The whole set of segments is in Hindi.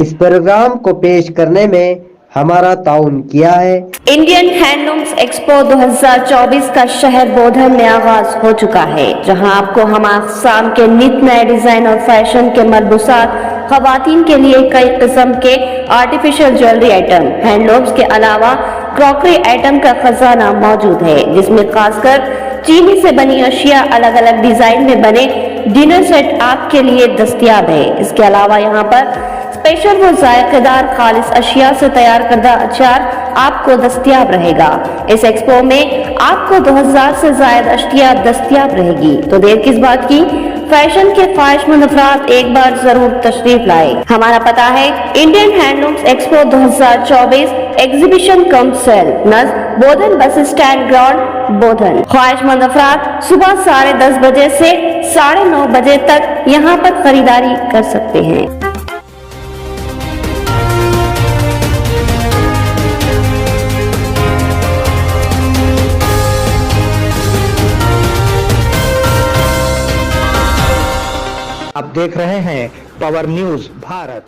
इस प्रोग्राम को पेश करने में हमारा ताउन किया है। इंडियन हैंडलूम्स एक्सपो 2024 का शहर बोधन में आगाज हो चुका है, जहां आपको हम शाम के नित नए डिजाइन और फैशन के मलबूसात, खवातीन के लिए कई किस्म के आर्टिफिशियल ज्वेलरी आइटम, हैंडलूम्स के अलावा क्रॉकरी आइटम का खजाना मौजूद है, जिसमें खासकर चीनी से बनी अशिया अलग अलग डिजाइन में बने डिनर सेट आपके लिए दस्तयाब है। इसके अलावा यहाँ पर स्पेशल व जायकेदार खालिस अशिया से तैयार करदा अचार आपको दस्तयाब रहेगा। इस एक्सपो में आपको 2000 से ज्यादा अशिया दस्तयाब रहेगी, तो देर किस बात की, फैशन के ख्वाहिशमंद अफराद एक बार जरूर तशरीफ लाए। हमारा पता है Indian handlooms expo 2024 exhibition cum sale नज़ बोधन बस स्टैंड ग्राउंड बोधन। ख्वाहिशमंद अफराद सुबह 10:30 बजे से 9:30 बजे तक यहाँ पर खरीदारी कर सकते हैं। आप देख रहे हैं पावर न्यूज भारत।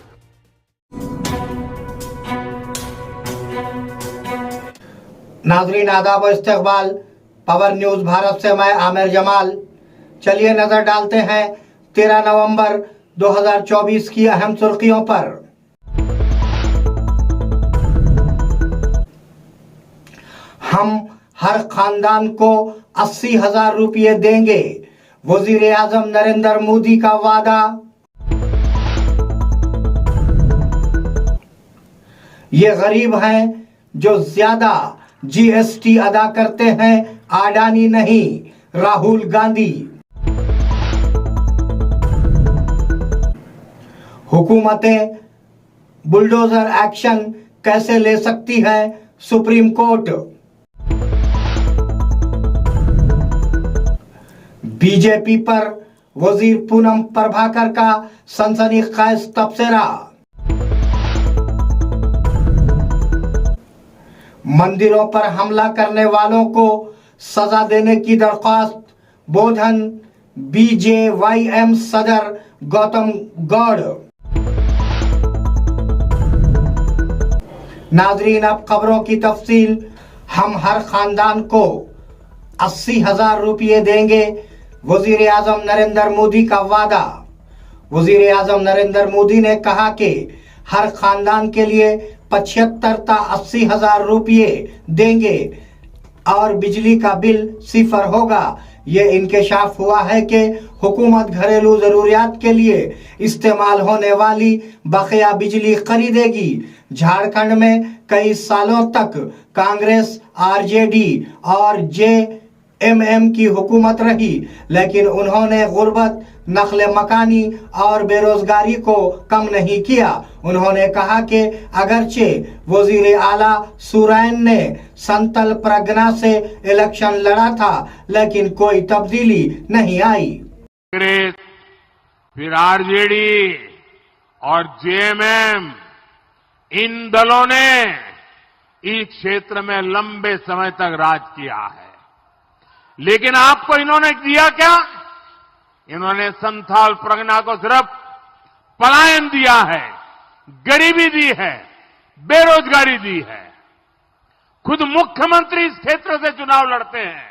नाजरीन आदाब व इस्तकबाल, पावर न्यूज भारत से मैं आमिर जमाल। चलिए नजर डालते हैं 13 नवंबर 2024 की अहम सुर्खियों पर। हम हर खानदान को 80,000 रुपये देंगे, वजीर आजम नरेंद्र मोदी का वादा। ये गरीब हैं जो ज्यादा जीएसटी अदा करते हैं, अडानी नहीं, राहुल गांधी। हुकूमतें बुलडोजर एक्शन कैसे ले सकती है, सुप्रीम कोर्ट। बीजेपी पर वजीर पूनम प्रभाकर का सनसनीखेज तबसरा। मंदिरों पर हमला करने वालों को सजा देने की दरख्वास्त, बोधन बीजेवाईएम सदर गौतम गौड़। नाजरीन अब खबरों की तफसील। हम हर खानदान को 80,000 रुपये देंगे, वजीर आजम नरेंद्र मोदी का वादा। वजीर आजम नरेंद्र मोदी ने कहा कि हर खानदान के लिए 75 ता 80,000 रुपये देंगे और बिजली का बिल 0 होगा। ये इंकशाफ हुआ है कि हुकूमत घरेलू जरूरियात के लिए इस्तेमाल होने वाली बकाया बिजली खरीदेगी। झारखंड में कई सालों तक कांग्रेस, आरजेडी और जेएमएम की हुकूमत रही, लेकिन उन्होंने गुर्बत, नस्ल मकानी और बेरोजगारी को कम नहीं किया। उन्होंने कहा कि अगरचे वजीर आला सुरैन ने संतल प्रज्ञा से इलेक्शन लड़ा था, लेकिन कोई तब्दीली नहीं आई। कांग्रेस, फिर आरजेडी और जेएमएम, इन दलों ने इस क्षेत्र में लंबे समय तक राज किया है, लेकिन आपको इन्होंने दिया क्या? इन्होंने संथाल प्रज्ञा को सिर्फ पलायन दिया है, गरीबी दी है, बेरोजगारी दी है। खुद मुख्यमंत्री इस क्षेत्र से चुनाव लड़ते हैं,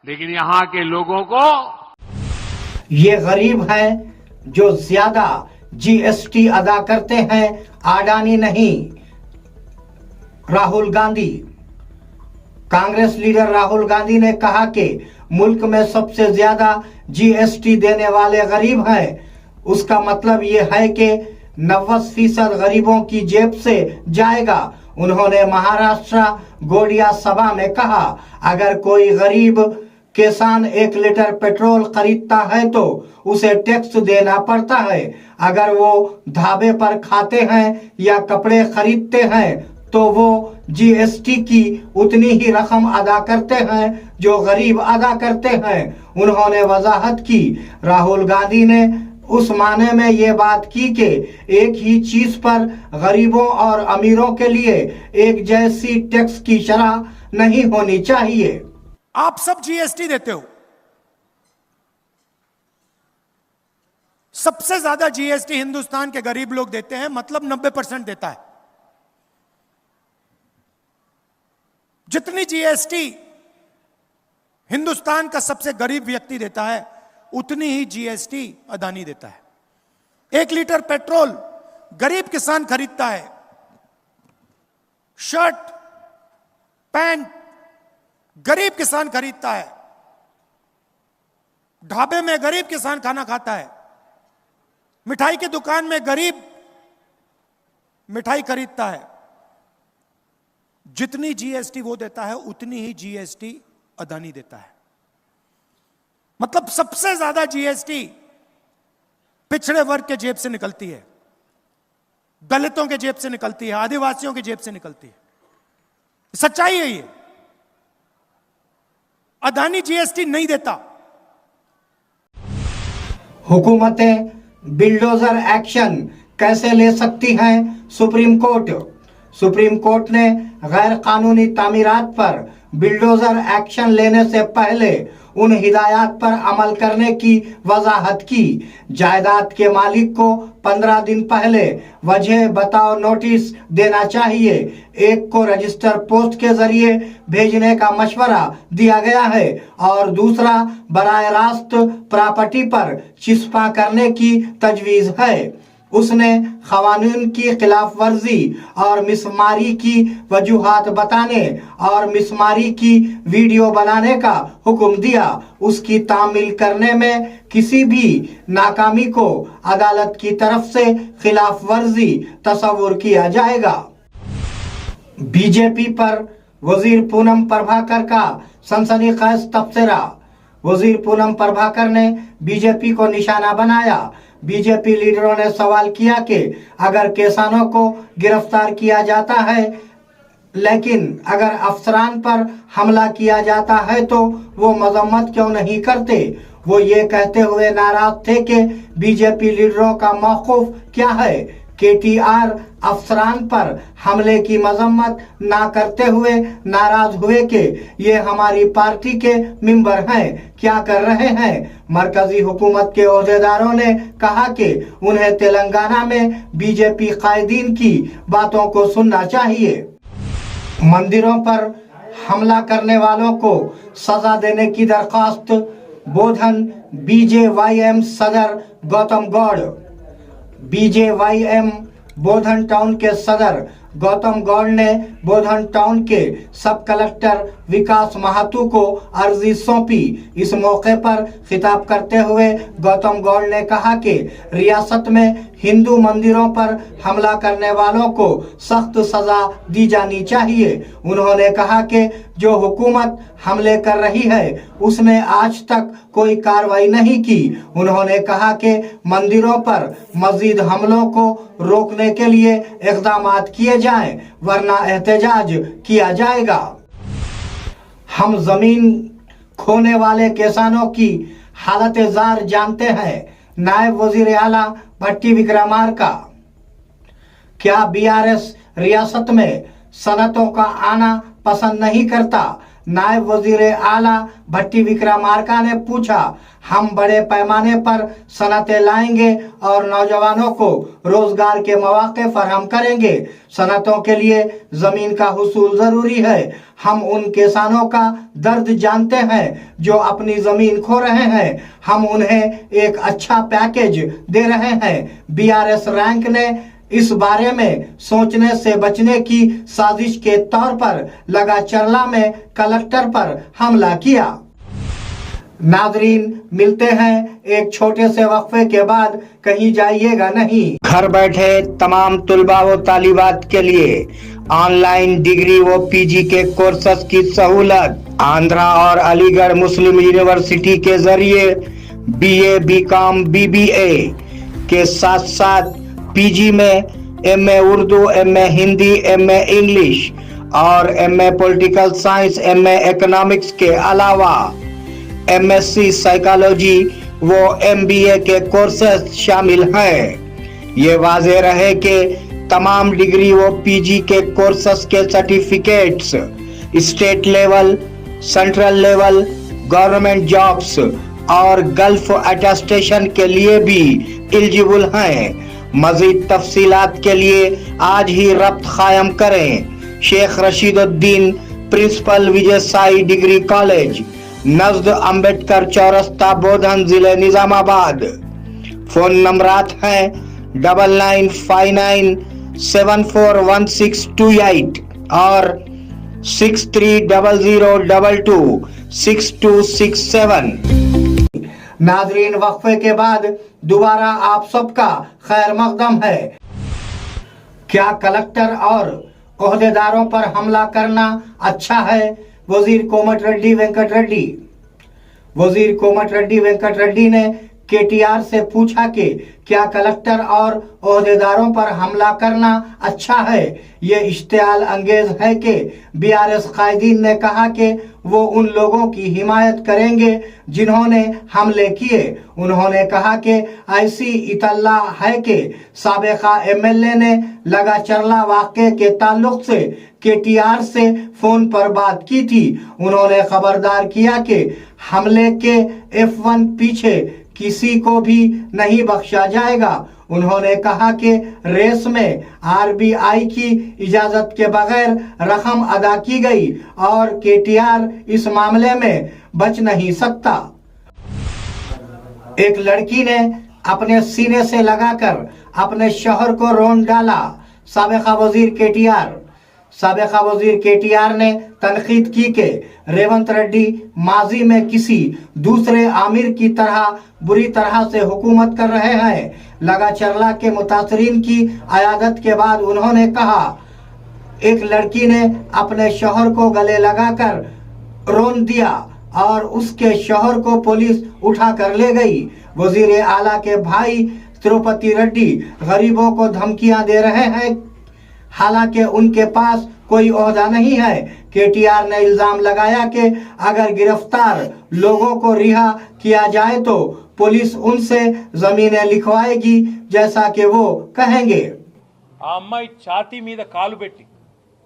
लेकिन यहां के लोगों को ये गरीब हैं जो ज्यादा जीएसटी अदा करते हैं, अडानी नहीं, राहुल गांधी। कांग्रेस लीडर राहुल गांधी ने कहा कि मुल्क में सबसे ज्यादा जीएसटी देने वाले गरीब हैं। उसका मतलब ये है कि 90% गरीबों की जेब से जाएगा। उन्होंने महाराष्ट्र गोडिया सभा में कहा, अगर कोई गरीब किसान 1 लीटर पेट्रोल खरीदता है तो उसे टैक्स देना पड़ता है। अगर वो ढाबे पर खाते हैं या कपड़े खरीदते हैं तो वो जीएसटी की उतनी ही रकम अदा करते हैं जो गरीब अदा करते हैं। उन्होंने वजाहत की, राहुल गांधी ने उस माने में ये बात की कि एक ही चीज पर गरीबों और अमीरों के लिए एक जैसी टैक्स की शरह नहीं होनी चाहिए। आप सब जीएसटी देते हो, सबसे ज्यादा जीएसटी हिंदुस्तान के गरीब लोग देते हैं, मतलब 90% देता है। जितनी जीएसटी हिंदुस्तान का सबसे गरीब व्यक्ति देता है, उतनी ही जीएसटी अदानी देता है। 1 लीटर पेट्रोल गरीब किसान खरीदता है, शर्ट पैंट गरीब किसान खरीदता है, ढाबे में गरीब किसान खाना खाता है, मिठाई की दुकान में गरीब मिठाई खरीदता है। जितनी जीएसटी वो देता है, उतनी ही जीएसटी अदानी देता है। मतलब सबसे ज्यादा जीएसटी पिछड़े वर्ग के जेब से निकलती है, दलितों के जेब से निकलती है, आदिवासियों के जेब से निकलती है। सच्चाई है ये। अदानी जीएसटी नहीं देता। हुकूमतें बिल्डोजर एक्शन कैसे ले सकती हैं? सुप्रीम कोर्ट ने गैर कानूनी तामीरात पर बिल्डोजर एक्शन लेने से पहले उन हिदायत पर अमल करने की वजाहत की। जायदाद के मालिक को 15 दिन पहले वजह बताओ नोटिस देना चाहिए। एक को रजिस्टर पोस्ट के जरिए भेजने का मशवरा दिया गया है और दूसरा बराह रास्त प्रॉपर्टी पर चिस्पा करने की तजवीज है। उसने क़वानीन की खिलाफ वर्जी और मिसमारी की वजूहात बताने और मिसमारी की वीडियो बनाने का हुक्म दिया। उसकी तामील करने में किसी भी नाकामी को अदालत की तरफ से खिलाफ वर्जी तस्वुर किया जाएगा। बीजेपी पर वजीर पूनम प्रभाकर का सनसनीखेज तबसरा। वजीर पूनम प्रभाकर ने बीजेपी को निशाना बनाया। बीजेपी लीडरों ने सवाल किया कि अगर किसानों को गिरफ्तार किया जाता है, लेकिन अगर अफसरान पर हमला किया जाता है तो वो मजम्मत क्यों नहीं करते। वो ये कहते हुए नाराज थे कि बीजेपी लीडरों का मौक़िफ़ क्या है। केटीआर अफसरान पर हमले की मजम्मत ना करते हुए नाराज हुए कि ये हमारी पार्टी के मेंबर हैं, क्या कर रहे हैं। मरकजी हुकूमत के ओहदेदारों ने कहा कि उन्हें तेलंगाना में बीजेपी कायदीन की बातों को सुनना चाहिए। मंदिरों पर हमला करने वालों को सजा देने की दरख्वास्त। बोधन बीजेवाईएम सदर गौतम गौड़। बीजेवाईएम बोधन टाउन के सदर गौतम गौड़ ने बोधन टाउन के सब कलेक्टर विकास महातू को अर्जी सौंपी। इस मौके पर खिताब करते हुए गौतम गौड़ ने कहा कि रियासत में हिंदू मंदिरों पर हमला करने वालों को सख्त सजा दी जानी चाहिए। उन्होंने कहा कि जो हुकूमत हमले कर रही है उसने आज तक कोई कार्रवाई नहीं की। उन्होंने कहा कि मंदिरों पर मजीद हमलों को रोकने के लिए इक़दामात किए जाएं, वरना एहतजाज किया जाएगा। हम जमीन खोने वाले किसानों की हालत जार जानते हैं। नायब वजीर आला भट्टी विक्रमार्का। क्या बीआरएस रियासत में सनतों का आना पसंद नहीं करता? नायब वजीर आला भट्टी विक्रमार्का ने पूछा। हम बड़े पैमाने पर सनतें लाएंगे और नौजवानों को रोजगार के मौके फराहम करेंगे। सनतों के लिए जमीन का हुसूल जरूरी है। हम उन किसानों का दर्द जानते हैं जो अपनी जमीन खो रहे हैं। हम उन्हें एक अच्छा पैकेज दे रहे हैं। बीआरएस रैंक ने इस बारे में सोचने से बचने की साजिश के तौर पर लगा चरला में कलेक्टर पर हमला किया। नाजरीन, मिलते हैं एक छोटे से वक्फे के बाद, कहीं जाइएगा नहीं। घर बैठे तमाम तुलबा व तालिबात के लिए ऑनलाइन डिग्री व पीजी के कोर्सेस की सहूलत। आंध्रा और अलीगढ़ मुस्लिम यूनिवर्सिटी के जरिए बीए, बीकॉम, बीबीए के साथ साथ पीजी में MA Urdu, MA Hindi, MA English और MA political science, MA economics के अलावा एमएससी साइकोलॉजी वो एमबीए के कोर्सेस शामिल हैं। ये वाज़ेह रहे कि तमाम डिग्री व पीजी के कोर्सेस के certificates state level, central level, government jobs और गल्फ अटेस्टेशन के लिए भी एलिजिबल हैं। मजीद तफसीलात के लिए आज ही रब्त कायम करें। Sheikh Rasheeduddin, principal Vijay Sai degree college, नजद अंबेडकर चौरस्ता, बोधन, जिले निजामाबाद। फोन नंबरात हैं 9959741628 और 6300226267। नाजरीन, वक्फे के बाद दोबारा आप सबका खैर मकदम है। क्या कलेक्टर और ओहदेदारों पर हमला करना अच्छा है? वजीर कोमटिरेड्डी वेंकट रेड्डी। वजीर कोमटिरेड्डी वेंकट रेड्डी ने केटीआर से पूछा कि क्या कलेक्टर और ओहदेदारों पर हमला करना अच्छा है? ये इश्तियाल अंगेज है कि बीआरएस कायदीन ने कहा कि वो उन लोगों की हिमायत करेंगे जिन्होंने हमले किए। उन्होंने कहा कि ऐसी इतला है कि साबिका एमएलए ने लगा चरला वाक़े के ताल्लुक से केटीआर से फोन पर बात की थी। उन्होंने खबरदार किया कि हमले के F1 पीछे किसी को भी नहीं बख्शा जाएगा। उन्होंने कहा कि रेस में आरबीआई की इजाजत के बगैर रकम अदा की गई और केटीआर इस मामले में बच नहीं सकता। एक लड़की ने अपने सीने से लगाकर अपने शौहर को रौंद डाला। साबिका वजीर केटीआर ने तनकीद की कि रेवंत रेड्डी माजी में किसी दूसरे आमिर की तरह बुरी तरह से हुकूमत कर रहे हैं। लगा चरला के मुतासरीन की अयादत के बाद उन्होंने कहा, एक लड़की ने अपने शौहर को गले लगाकर रौंद दिया और उसके शौहर को पुलिस उठा कर ले गई। वजीर आला के भाई तिरुपति रेड्डी गरीबों को धमकियां दे रहे हैं, हालांकि उनके पास कोई ओहदा नहीं है। केटीआर ने इल्जाम लगाया कि अगर गिरफ्तार लोगों को रिहा किया जाए तो पुलिस उनसे जमीनें लिखवाएगी जैसा कि वो कहेंगे। ఆ అమ్మాయి ఛాతీ మీద కాలు పెట్టి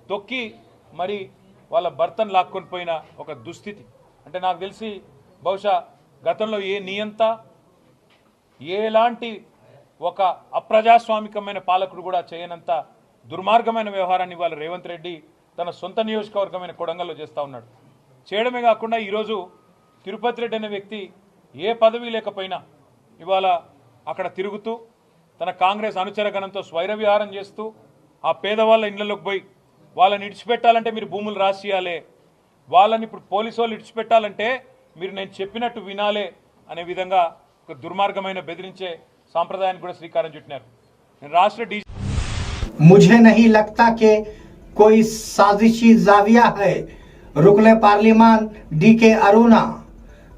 తొక్కి మరి వాళ్ళ భర్తను లాక్కొని పోయిన ఒక దుస్థితి. అంటే నాకు తెలిసి బహుశా గతంలో ఏ నియంత ఎలాంటి ఒక అప్రజాస్వామికమైన పాలకుడు కూడా చేయనంత దుర్మార్గమైన వ్యవహారాన్ని ఇవాళ రేవంత్ రెడ్డి తన సొంత నియోజకవర్గమైన కొడంగల్లో చేస్తూ ఉన్నాడు. చేయడమే కాకుండా ఈరోజు తిరుపతి రెడ్డి అనే వ్యక్తి ఏ పదవి లేకపోయినా ఇవాళ అక్కడ తిరుగుతూ తన కాంగ్రెస్ అనుచరగణంతో స్వైర విహారం చేస్తూ ఆ పేదవాళ్ళ ఇళ్లలోకి పోయి వాళ్ళని ఇడిచిపెట్టాలంటే మీరు భూములు రాసియాలే, వాళ్ళని ఇప్పుడు పోలీసు వాళ్ళు ఇడిచిపెట్టాలంటే మీరు నేను చెప్పినట్టు వినాలే అనే విధంగా ఒక దుర్మార్గమైన బెదిరించే సాంప్రదాయానికి కూడా శ్రీకారం చుట్టినారు. నేను రాష్ట్ర డీజీ मुझे नहीं लगता कि कोई साजिशी जाविया है। रुकने पार्लिमान डीके अरुणा।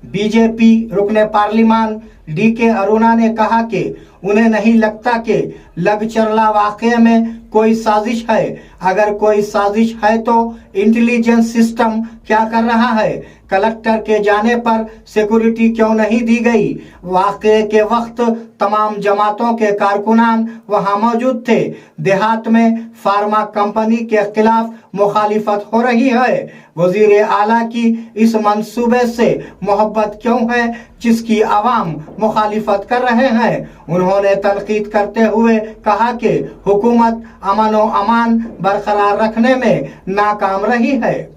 बीजेपी रुकने पार्लिमान डीके अरुणा ने कहा कि उन्हें नहीं लगता कि लगचरला वाक़े में कोई साजिश है। अगर कोई साजिश है तो इंटेलिजेंस सिस्टम क्या कर रहा है? कलेक्टर के जाने पर सिक्योरिटी क्यों नहीं दी गई? वाक़े के वक्त तमाम जमातों के कारकुनान वहां मौजूद थे। देहात में फार्मा कंपनी के खिलाफ मुखालिफत हो रही है। वजीर आला की इस मंसूबे से मोहब्बत क्यों है जिसकी आवाम मुखालिफत कर रहे हैं? उन्होंने तनकीद करते हुए कहा कि हुकूमत अमन व अमान बरकरार रखने में नाकाम रही है।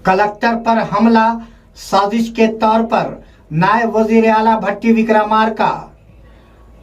कलेक्टर पर हमला साजिश के तौर पर नायब वजीर आला भट्टी विक्रमार्का।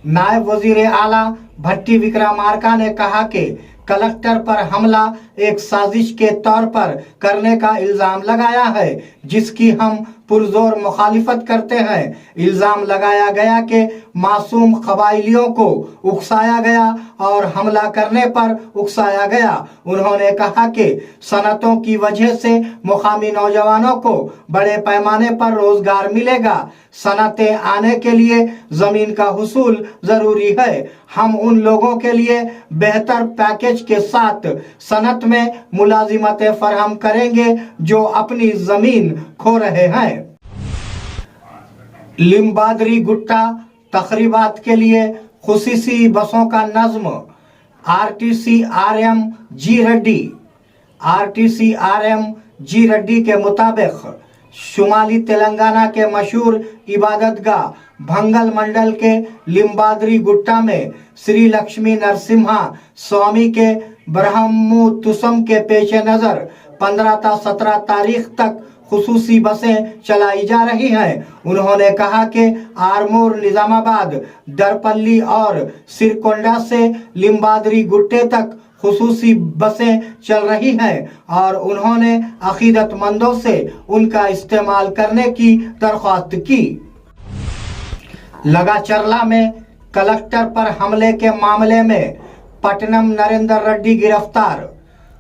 नायब वजीर आला भट्टी विक्रमार्का ने कहा कि कलेक्टर पर हमला एक साजिश के तौर पर करने का इल्जाम लगाया है जिसकी हम पुरजोर मुखालिफत करते हैं। इल्जाम लगाया गया कि मासूम कबाइलियों को उकसाया गया और हमला करने पर उकसाया गया। उन्होंने कहा कि सनतों की वजह से मुकामी नौजवानों को बड़े पैमाने पर रोजगार मिलेगा। सनतें आने के लिए जमीन का हुसूल जरूरी है। हम उन लोगों के लिए बेहतर पैकेज के साथ सनत में मुलाजिमतें फराहम करेंगे जो अपनी जमीन खो रहे हैं। लिम्बादरी गुट्टा तकरीबात के लिए खुसूसी बसों का नज्म। आरटीसी आरएम जी रेड्डी के मुताबिक शुमाली तेलंगाना के मशहूर इबादतगाह भंगल मंडल के लिम्बाद्री गुट्टा में श्री लक्ष्मी नरसिम्हा स्वामी के ब्रह्मोत्सव के पेश नजर 15 ता 17 तारीख तक खुसूसी बसें चलाई जा रही हैं। उन्होंने कहा कि आरमूर, निजामाबाद, दरपल्ली और सिरकोंडा से लिम्बाद्री गुट्टे तक खुसूसी बसें चल रही हैं और उन्होंने अकीदतमंदों से उनका इस्तेमाल करने की दरख्वास्त की। लगाचरला में कलेक्टर पर हमले के मामले में पटनम नरेंद्र रेड्डी गिरफ्तार।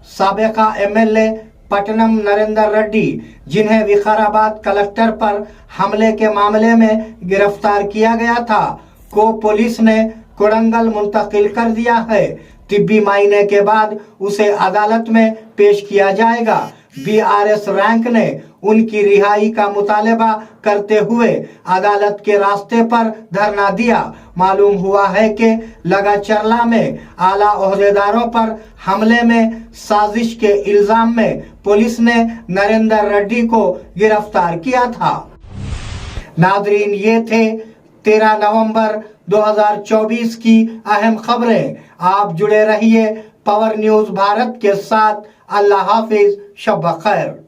साबिका एमएलए पटनम नरेंद्र रेड्डी, जिन्हें विकाराबाद कलेक्टर पर हमले के मामले में गिरफ्तार किया गया था, को पुलिस ने कोडंगल मुंतकिल कर दिया है। तिब्बी मायने के बाद उसे अदालत में पेश किया जाएगा। बीआरएस रैंक ने उनकी रिहाई का मुतालबा करते हुए अदालत के रास्ते पर धरना दिया। मालूम हुआ है कि लगाचरला में आला ओहदेदारों पर हमले में साजिश के इल्जाम में पुलिस ने नरेंद्र रेड्डी को गिरफ्तार किया था। नादरीन, ये थे 13 नवंबर 2024 की अहम खबरें। आप जुड़े रहिए पावर न्यूज भारत के साथ। अल्लाह हाफिज, शब खैर।